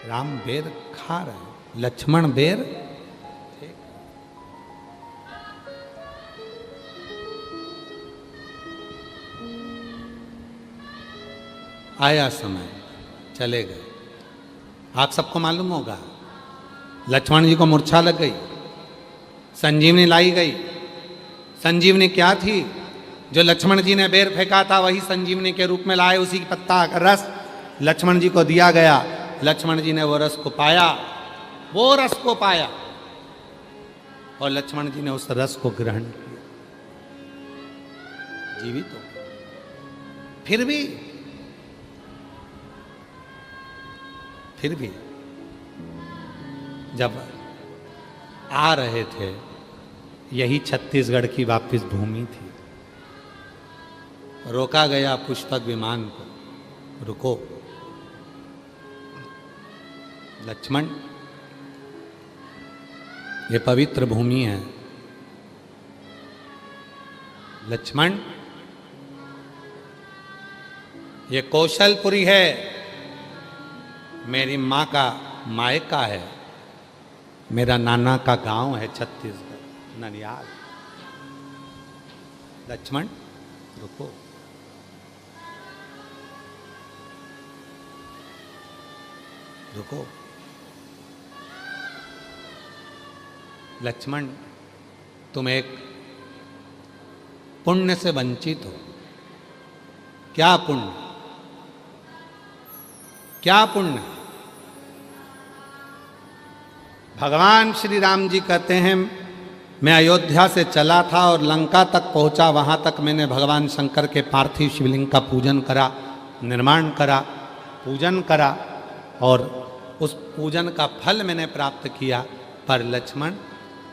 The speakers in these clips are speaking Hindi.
राम बेर खा रहे हैं, लक्ष्मण बेर आया समय चले गए। आप सबको मालूम होगा लक्ष्मण जी को मूर्छा लग गई, संजीवनी लाई गई। संजीवनी क्या थी? जो लक्ष्मण जी ने बेर फेंका था वही संजीवनी के रूप में लाए, उसी पत्ता का रस लक्ष्मण जी को दिया गया। लक्ष्मण जी ने वो रस को पाया, वो रस को पाया और लक्ष्मण जी ने उस रस को ग्रहण किया, जीवित हो। फिर भी जब आ रहे थे, यही छत्तीसगढ़ की वापिस भूमि थी, रोका गया पुष्पक विमान को, रुको लक्ष्मण, ये पवित्र भूमि है। लक्ष्मण, ये कौशलपुरी है, मेरी माँ का मायका है, मेरा नाना का गांव है छत्तीसगढ़ ननियाल। लक्ष्मण रुको, रुको लक्ष्मण, तुम एक पुण्य से वंचित हो। क्या पुण्य? क्या पुण्य? भगवान श्री राम जी कहते हैं, मैं अयोध्या से चला था और लंका तक पहुंचा, वहां तक मैंने भगवान शंकर के पार्थिव शिवलिंग का पूजन करा, निर्माण करा, पूजन करा और उस पूजन का फल मैंने प्राप्त किया। पर लक्ष्मण,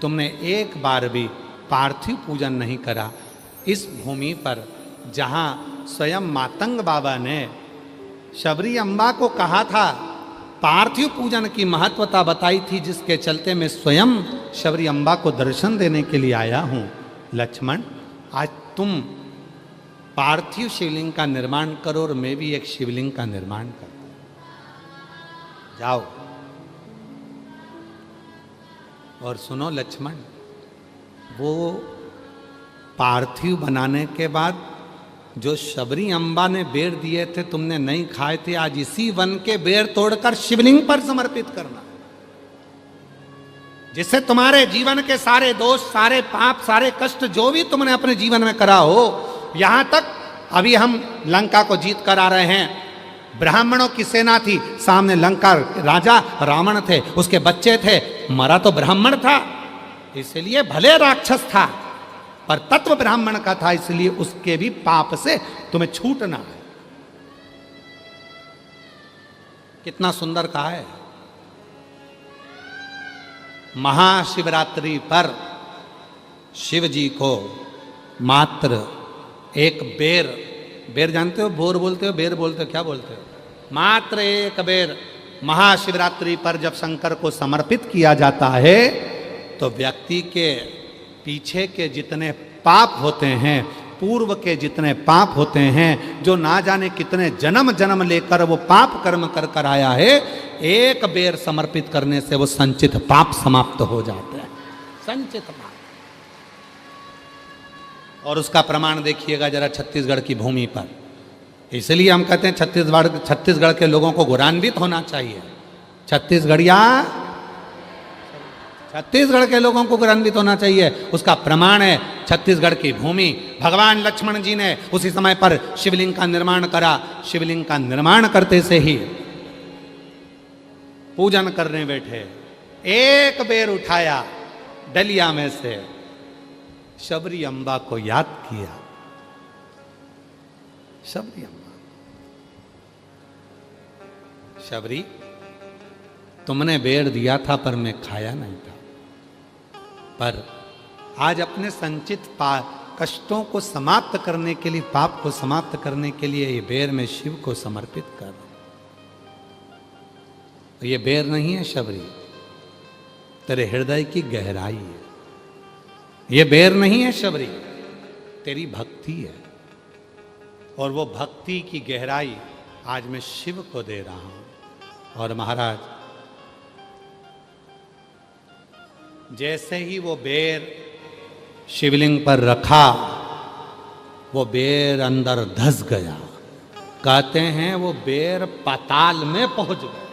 तुमने एक बार भी पार्थिव पूजन नहीं करा। इस भूमि पर जहाँ स्वयं मातंग बाबा ने शबरी अम्बा को कहा था, पार्थिव पूजन की महत्वता बताई थी, जिसके चलते मैं स्वयं शबरी अम्बा को दर्शन देने के लिए आया हूँ। लक्ष्मण, आज तुम पार्थिव शिवलिंग का निर्माण करो और मैं भी एक शिवलिंग का निर्माण करूँ। जाओ और सुनो लक्ष्मण, वो पार्थिव बनाने के बाद जो शबरी अम्बा ने बेर दिए थे, तुमने नहीं खाए थे, आज इसी वन के बेर तोड़कर शिवलिंग पर समर्पित करना, जिससे तुम्हारे जीवन के सारे दोष, सारे पाप, सारे कष्ट जो भी तुमने अपने जीवन में करा हो, यहां तक अभी हम लंका को जीत कर आ रहे हैं। ब्राह्मणों की सेना थी, सामने लंका राजा रावण थे, उसके बच्चे थे, मरा तो ब्राह्मण था, इसलिए भले राक्षस था पर तत्व ब्राह्मण का था, इसलिए उसके भी पाप से तुम्हें छूटना है। कितना सुंदर कहा है। महाशिवरात्रि पर शिव जी को मात्र एक बेर, बेर जानते हो, बोर बोलते हो, बेर बोलते हो, क्या बोलते हो, मात्र एक बेर महाशिवरात्रि पर जब शंकर को समर्पित किया जाता है, तो व्यक्ति के पीछे के जितने पाप होते हैं, पूर्व के जितने पाप होते हैं, जो ना जाने कितने जन्म जन्म लेकर वो पाप कर्म कर कर आया है, एक बेर समर्पित करने से वो संचित पाप समाप्त हो जाते हैं। संचित पाप। और उसका प्रमाण देखिएगा जरा छत्तीसगढ़ की भूमि पर। इसलिए हम कहते हैं छत्तीसगढ़ के लोगों को गौरवान्वित होना चाहिए। छत्तीसगढ़ के लोगों को गौरवान्वित होना चाहिए। उसका प्रमाण है छत्तीसगढ़ की भूमि। भगवान लक्ष्मण जी ने उसी समय पर शिवलिंग का निर्माण करा। शिवलिंग का निर्माण करते से ही पूजन करने बैठे, एक बेर उठाया डलिया में से, शबरी अम्बा को याद किया। शबरी अम्बा, शबरी, तुमने बेर दिया था पर मैं खाया नहीं था, पर आज अपने संचित कष्टों को समाप्त करने के लिए, पाप को समाप्त करने के लिए ये बेर मैं शिव को समर्पित कर रहा हूं। ये बेर नहीं है शबरी, तेरे हृदय की गहराई है। ये बेर नहीं है शबरी, तेरी भक्ति है। और वो भक्ति की गहराई आज मैं शिव को दे रहा हूं। और महाराज जैसे ही वो बेर शिवलिंग पर रखा, वो बेर अंदर धस गया। कहते हैं वो बेर पाताल में पहुंच गया।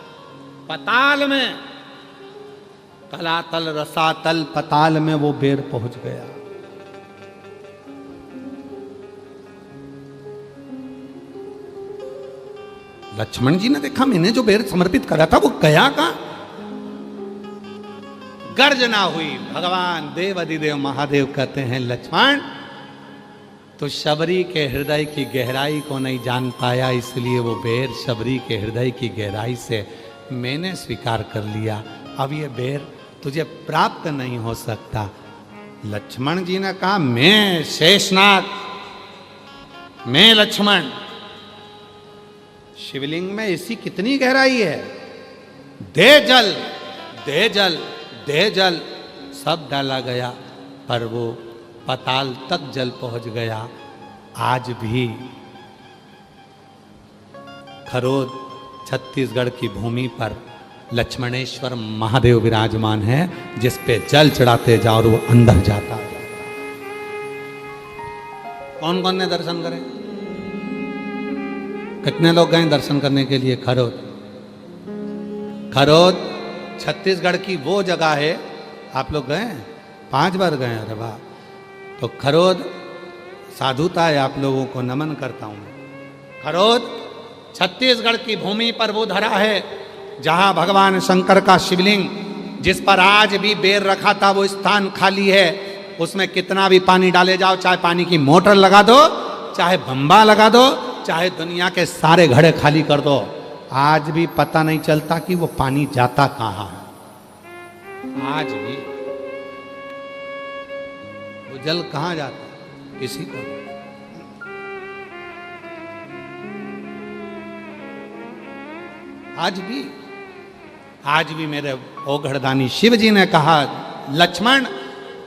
पाताल में, तलातल रसातल पाताल में वो बेर पहुंच गया। लक्ष्मण जी ने देखा मैंने जो बेर समर्पित करा था वो गया कहां। गर्जना हुई। भगवान देव अधिदेव महादेव कहते हैं लक्ष्मण तो शबरी के हृदय की गहराई को नहीं जान पाया, इसलिए वो बेर शबरी के हृदय की गहराई से मैंने स्वीकार कर लिया। अब ये बेर तुझे प्राप्त नहीं हो सकता। लक्ष्मण जी ने कहा मैं शेषनाग, मैं लक्ष्मण, शिवलिंग में इसी कितनी गहराई है, दे जल, दे जल, दे जल। सब डाला गया पर वो पाताल तक जल पहुंच गया। आज भी खरोद छत्तीसगढ़ की भूमि पर लक्ष्मणेश्वर महादेव विराजमान है, जिस पे जल चढ़ाते जाओ और वो अंदर जाता है। कौन कौन ने दर्शन करे? कितने लोग गए दर्शन करने के लिए? खरोद, खरोद छत्तीसगढ़ की वो जगह है। आप लोग गए? 5 बार गए? अरे वाह! तो खरोद साधुता है, आप लोगों को नमन करता हूं मैं। खरोद छत्तीसगढ़ की भूमि पर वो धरा है जहां भगवान शंकर का शिवलिंग, जिस पर आज भी बेर रखा था, वो स्थान खाली है। उसमें कितना भी पानी डाले जाओ, चाहे पानी की मोटर लगा दो, चाहे बम्बा लगा दो, चाहे दुनिया के सारे घड़े खाली कर दो, आज भी पता नहीं चलता कि वो पानी जाता कहां है। आज भी वो जल कहां जाता है किसी को। आज भी मेरे ओघड़दानी शिव जी ने कहा लक्ष्मण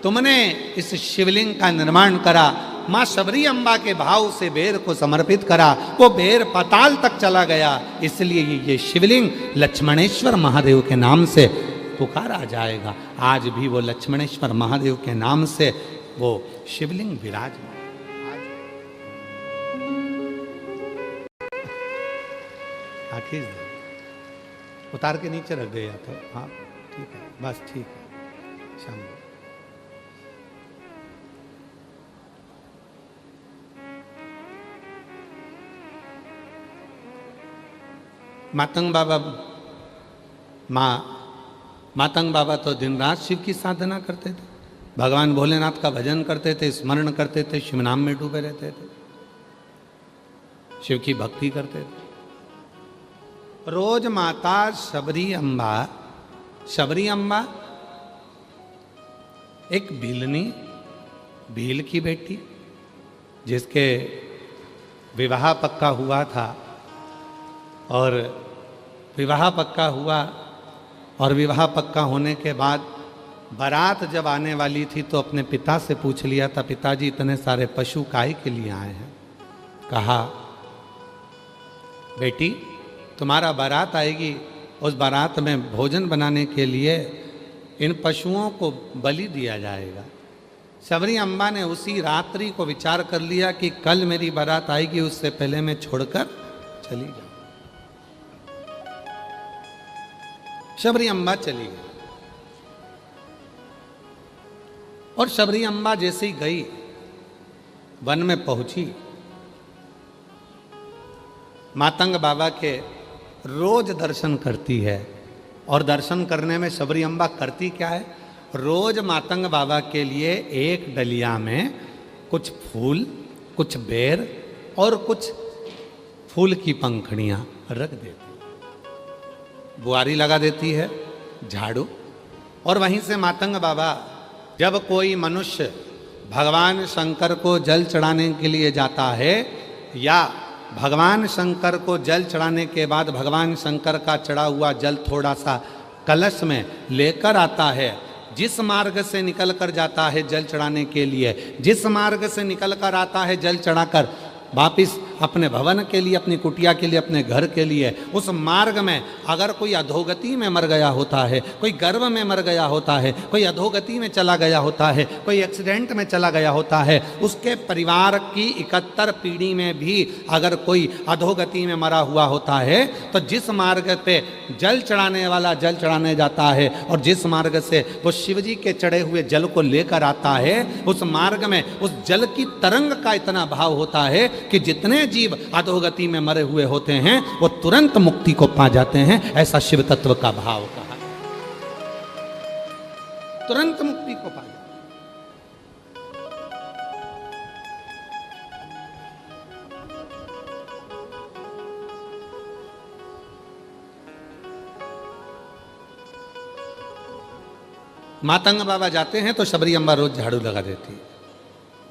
तुमने इस शिवलिंग का निर्माण करा, मां शबरी अम्बा के भाव से बेर को समर्पित करा, वो बेर पाताल तक चला गया, इसलिए ये शिवलिंग लक्ष्मणेश्वर महादेव के नाम से पुकारा जाएगा। आज भी वो लक्ष्मणेश्वर महादेव के नाम से वो शिवलिंग विराजमान। आखिर उतार के नीचे रख दिया तो हाँ ठीक है, बस ठीक है। शाम मातंग बाबा, मातंग बाबा तो दिन रात शिव की साधना करते थे, भगवान भोलेनाथ का भजन करते थे, स्मरण करते थे, शिव नाम में डूबे रहते थे, शिव की भक्ति करते थे। रोज माता शबरी अम्बा एक भील की बेटी, जिसके विवाह पक्का हुआ था, और विवाह पक्का हुआ और विवाह पक्का होने के बाद बारात जब आने वाली थी तो अपने पिता से पूछ लिया था, पिताजी इतने सारे पशु काहे के लिए आए हैं? कहा बेटी तुम्हारा बारात आएगी, उस बारात में भोजन बनाने के लिए इन पशुओं को बलि दिया जाएगा। शबरी अम्बा ने उसी रात्रि को विचार कर लिया कि कल मेरी बारात आएगी, उससे पहले मैं छोड़कर चली जाऊं। शबरी अम्बा चली गई और शबरी अम्बा जैसे ही गई वन में पहुंची, मातंग बाबा के रोज दर्शन करती है। और दर्शन करने में शबरी अम्बा करती क्या है, रोज मातंग बाबा के लिए एक डलिया में कुछ फूल, कुछ बेर और कुछ फूल की पंखड़ियां रख देती, बुआरी लगा देती है, झाड़ू। और वहीं से मातंग बाबा जब कोई मनुष्य भगवान शंकर को जल चढ़ाने के लिए जाता है, या भगवान शंकर को जल चढ़ाने के बाद भगवान शंकर का चढ़ा हुआ जल थोड़ा सा कलश में लेकर आता है, जिस मार्ग से निकल कर जाता है जल चढ़ाने के लिए, जिस मार्ग से निकल कर आता है जल चढ़ाकर वापिस अपने भवन के लिए, अपनी कुटिया के लिए, अपने घर के लिए। उस मार्ग में अगर कोई अधोगति में मर गया होता है, कोई गर्भ में मर गया होता है, कोई अधोगति में चला गया होता है, कोई एक्सीडेंट में चला गया होता है, उसके परिवार की 71 पीढ़ी में भी अगर कोई अधोगति में मरा हुआ होता है, तो जिस मार्ग पे जल चढ़ाने वाला जल चढ़ाने जाता है और जिस मार्ग से वो शिवजी के चढ़े हुए जल को लेकर आता है, उस मार्ग में उस जल की तरंग का इतना भाव होता है कि जितने जीव अधोगति में मरे हुए होते हैं वो तुरंत मुक्ति को पा जाते हैं। ऐसा शिव तत्व का भाव कहा, तुरंत मुक्ति को पा जाते। मातंग बाबा जाते हैं तो शबरी अम्बा रोज झाड़ू लगा देती है।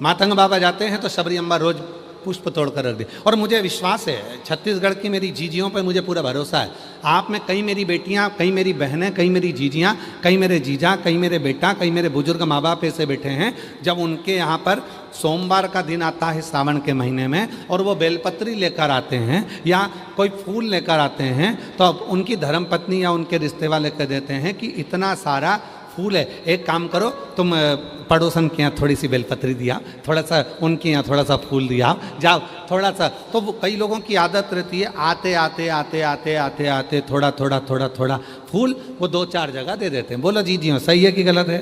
मातंग बाबा जाते हैं तो शबरी अम्बा रोज पुष्प तोड़ कर रख दी। और मुझे विश्वास है, छत्तीसगढ़ की मेरी जीजियों पर मुझे पूरा भरोसा है। आप में कई मेरी बेटियां, कई मेरी बहनें, कई मेरी जीजियां, कई मेरे जीजा, कई मेरे बेटा, कई मेरे बुजुर्ग माँ बाप ऐसे बैठे हैं, जब उनके यहाँ पर सोमवार का दिन आता है सावन के महीने में और वो बेलपत्री लेकर आते हैं या कोई फूल लेकर आते हैं, तो अब उनकी धर्मपत्नी या उनके रिश्ते वाले कह देते हैं कि इतना सारा फूल है, एक काम करो तुम पड़ोसन के यहाँ थोड़ी सी बेलपत्री दिया, थोड़ा सा उनके यहाँ थोड़ा सा फूल दिया, जाओ थोड़ा सा। तो वो कई लोगों की आदत रहती है, आते आते आते आते आते आते थोड़ा थोड़ा थोड़ा थोड़ा फूल वो 2-4 जगह दे देते हैं। बोलो जी जी सही है कि गलत है?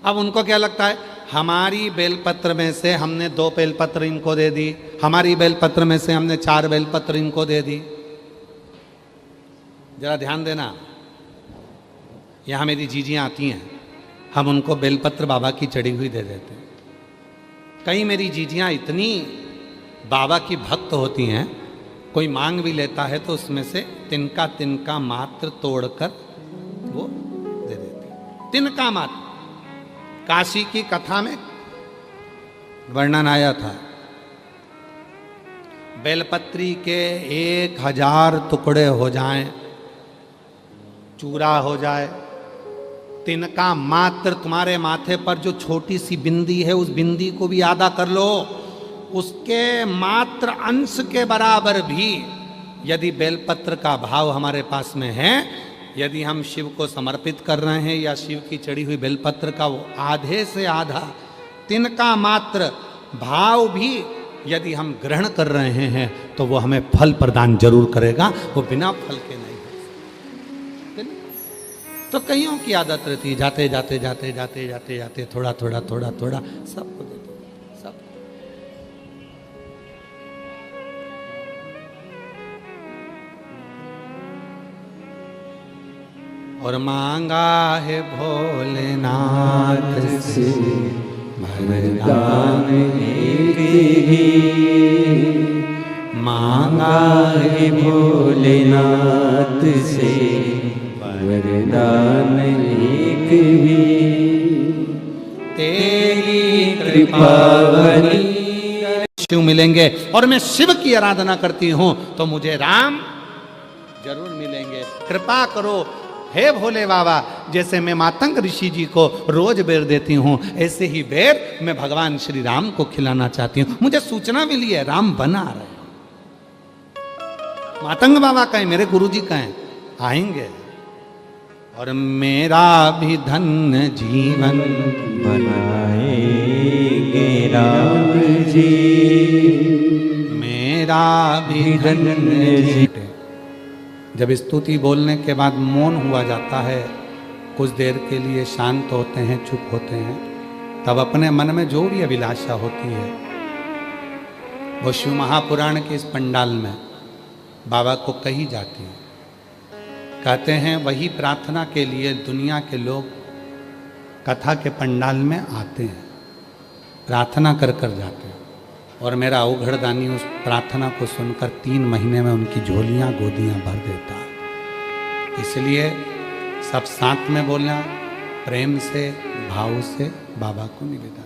अब उनको क्या लगता है, हमारी बेलपत्र में से हमने 2 बेलपत्र इनको दे दी, हमारी बेलपत्र में से हमने 4 बेलपत्र इनको दे दी। जरा ध्यान देना, यहाँ मेरी जीजियाँ आती हैं, हम उनको बेलपत्र बाबा की चढ़ी हुई दे देते हैं। कई मेरी जीजियाँ इतनी बाबा की भक्त होती हैं, कोई मांग भी लेता है तो उसमें से तिनका तिनका मात्र तोड़कर वो दे देती हैं। तिनका मात्र। काशी की कथा में वर्णन आया था, बेलपत्री के 1000 टुकड़े हो जाएं, चूरा हो जाए, तिनका मात्र तुम्हारे माथे पर जो छोटी सी बिंदी है उस बिंदी को भी आधा कर लो, उसके मात्र अंश के बराबर भी यदि बेलपत्र का भाव हमारे पास में है, यदि हम शिव को समर्पित कर रहे हैं या शिव की चढ़ी हुई बेलपत्र का वो आधे से आधा तिनका मात्र भाव भी यदि हम ग्रहण कर रहे हैं तो वो हमें फल प्रदान जरूर करेगा, वो बिना फल के नहीं। तो कईयों की आदत रहती है, जाते जाते जाते जाते जाते जाते थोड़ा थोड़ा थोड़ा थोड़ा सबको देते सब। और मांगा है भोलेनाथ से वरदान एक ही, मांगा है भोलेनाथ से वरदान एक ही, तेरी कृपा बनी शिव मिलेंगे। और मैं शिव की आराधना करती हूं तो मुझे राम जरूर मिलेंगे। कृपा करो हे भोले बाबा, जैसे मैं मातंग ऋषि जी को रोज बेर देती हूं, ऐसे ही बेर मैं भगवान श्री राम को खिलाना चाहती हूं। मुझे सूचना मिली है राम बना रहे, मातंग बाबा कहें, मेरे गुरुजी कहें आएंगे और मेरा भी धन्य जीवन बनाएंगे राम जी, मेरा भी धन्य जीवन। जब स्तुति बोलने के बाद मौन हुआ जाता है, कुछ देर के लिए शांत होते हैं, चुप होते हैं, तब अपने मन में जो भी अभिलाषा होती है वो शिव महापुराण के इस पंडाल में बाबा को कही जाती है। कहते हैं वही प्रार्थना के लिए दुनिया के लोग कथा के पंडाल में आते हैं, प्रार्थना कर कर जाते हैं। और मेरा अवघड़दानी उस प्रार्थना को सुनकर 3 महीने में उनकी झोलियां गोदियां भर देता है। इसलिए सब साथ में बोलना, प्रेम से भाव से बाबा को निवेदन।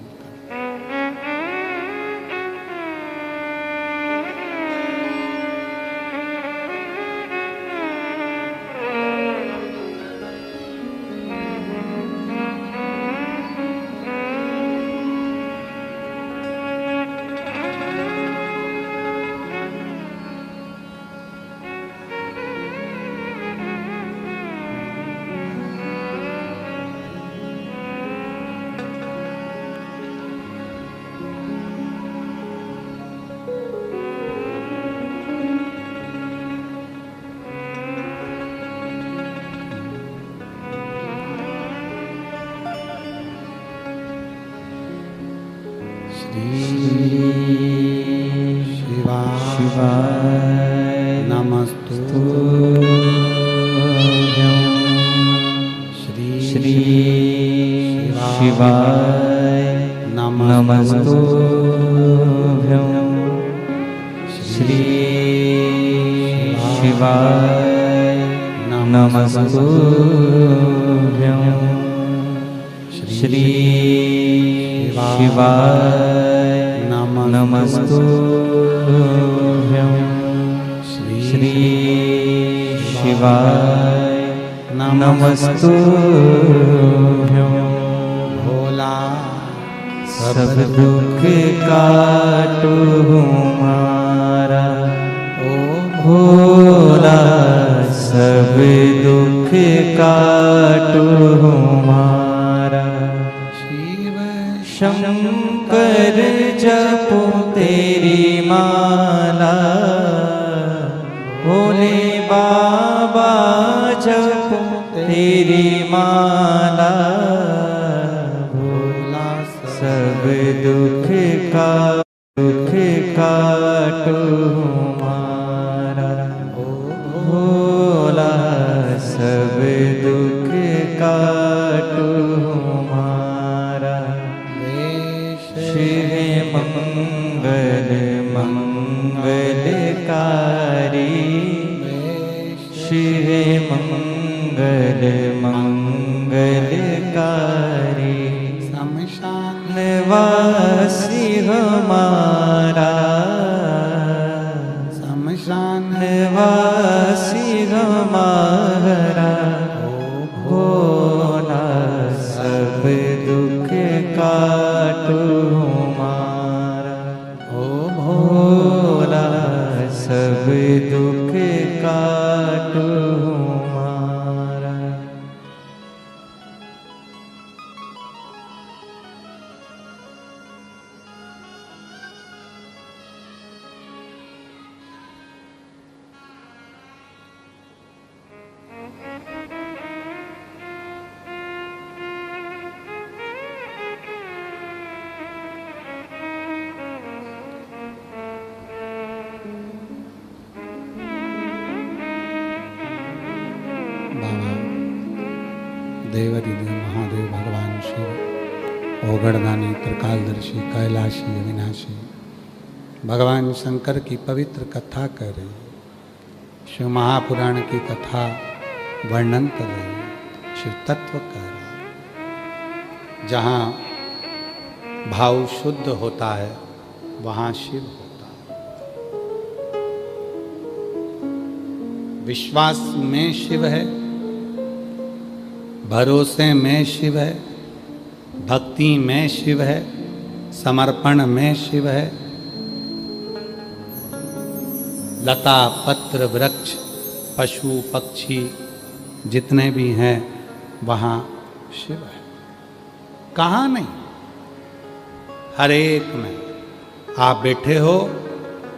शिवाय नमस्तुभ्यं श्री शिवाय नमस्तुभ्यं श्री शिवाय नमस्तुभ्यं श्री शिवाय नमस्तुभ्यं भोला सब दुख काटो हमारा ओ भोला सब दुख काटो हमारा शिव शंकर जपो तेरी माला भोले बाबा जपो तेरी माला भोला सब दुख काटो हमारा भोला सब दुख काटो हमारा शिव मंगल मंगलकारी शिव मंगल मंगलकारी निवासी हमारा शमशान निवासी हमारा भोला सब दुख काटो हमारा ओ भोला सब दुख काटो हमारा। बाबा देवाधिदेव महादेव भगवान शिव ओगड़दानी त्रिकालदर्शी कैलाशी अविनाशी भगवान शंकर की पवित्र कथा कर रही, शिव महापुराण की कथा वर्णन कर रही, शिव तत्व कर रही। जहाँ भाव शुद्ध होता है वहाँ शिव होता है। विश्वास में शिव है, भरोसे में शिव है, भक्ति में शिव है, समर्पण में शिव है, लता पत्र वृक्ष पशु पक्षी जितने भी हैं वहाँ शिव है। कहाँ नहीं, हर एक में। आप बैठे हो,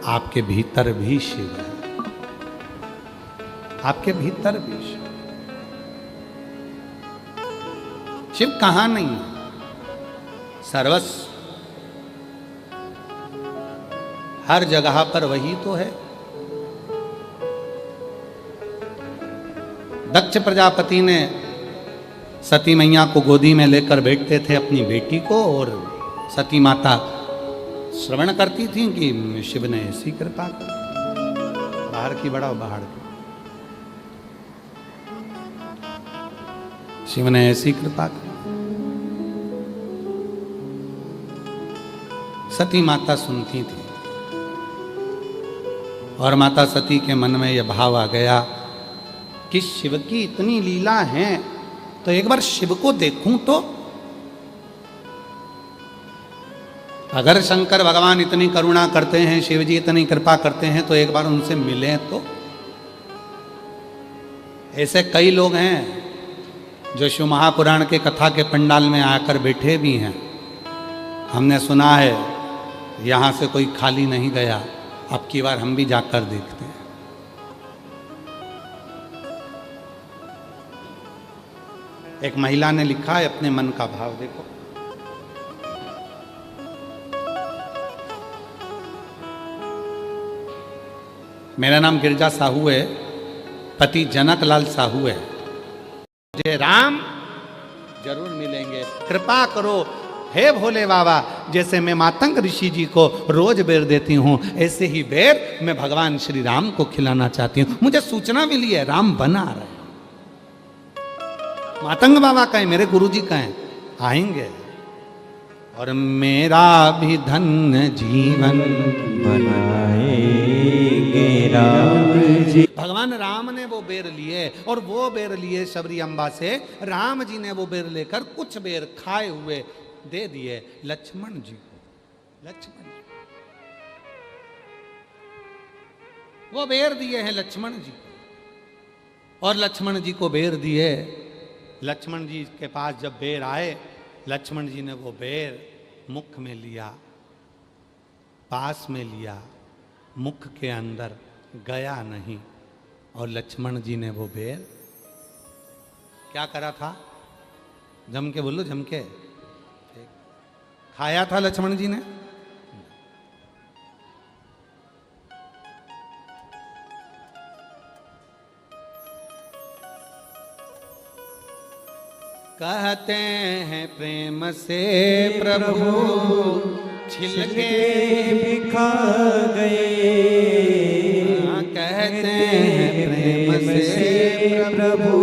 आपके भीतर भी शिव है, आपके भीतर भी शिव। शिव कहाँ नहीं है, सर्वस्व हर जगह पर वही तो है। दक्ष प्रजापति ने सती मैया को गोदी में लेकर बैठते थे अपनी बेटी को, और सती माता श्रवण करती थी कि शिव ने ऐसी कृपा कर। बाहर की बढ़ाओ, बाहर की। शिव ने ऐसी कृपा की। सती माता सुनती थी और माता सती के मन में यह भाव आ गया कि शिव की इतनी लीला है तो एक बार शिव को देखूं तो। अगर शंकर भगवान इतनी करुणा करते हैं, शिव जी इतनी कृपा करते हैं, तो एक बार उनसे मिलें तो। ऐसे कई लोग हैं जो शिव महापुराण के कथा के पंडाल में आकर बैठे भी हैं। हमने सुना है यहाँ से कोई खाली नहीं गया, अब की बार हम भी जाकर देखते हैं। एक महिला ने लिखा है अपने मन का भाव, देखो। मेरा नाम गिरजा साहू है, पति जनक लाल साहू है। जय राम जरूर मिलेंगे। कृपा करो हे भोले बाबा, जैसे मैं मातंग ऋषि जी को रोज बेर देती हूँ, ऐसे ही बेर मैं भगवान श्री राम को खिलाना चाहती हूँ। मुझे सूचना मिली है राम बना रहे, मातंग बाबा कहें, मेरे गुरुजी कहें आएंगे, और मेरा भी धन्य जीवन बनाएंगे राम जी। भगवान राम ने वो बेर लिए, और वो बेर लिए शबरी अम्बा से। राम जी ने वो बेर लेकर कुछ बेर खाए हुए दे दिए लक्ष्मण जी को। लक्ष्मण जी वो बेर दिए हैं लक्ष्मण जी को, और लक्ष्मण जी को बेर दिए। लक्ष्मण जी के पास जब बेर आए, लक्ष्मण जी ने वो बेर मुख में लिया, पास में लिया, मुख के अंदर गया नहीं। और लक्ष्मण जी ने वो बेर क्या करा था? जम के बोलो, जम के खाया था लक्ष्मण जी ने। कहते हैं प्रेम से प्रभु छिलके भी खा गए। कहते हैं प्रेम से प्रभु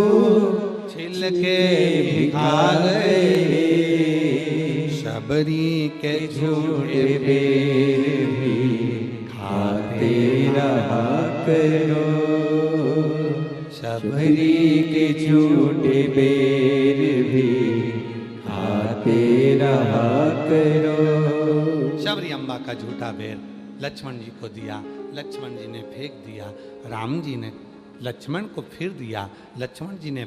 छिलके भी खा गए। शबरी के झूठे बेर भी खाते रहा करो। शबरी के झूठे बेर भी खाते रहा करो। शबरी अम्बा का झूठा बेर लक्ष्मण जी को दिया, लक्ष्मण जी ने फेंक दिया। राम जी ने लक्ष्मण को फिर दिया, लक्ष्मण जी ने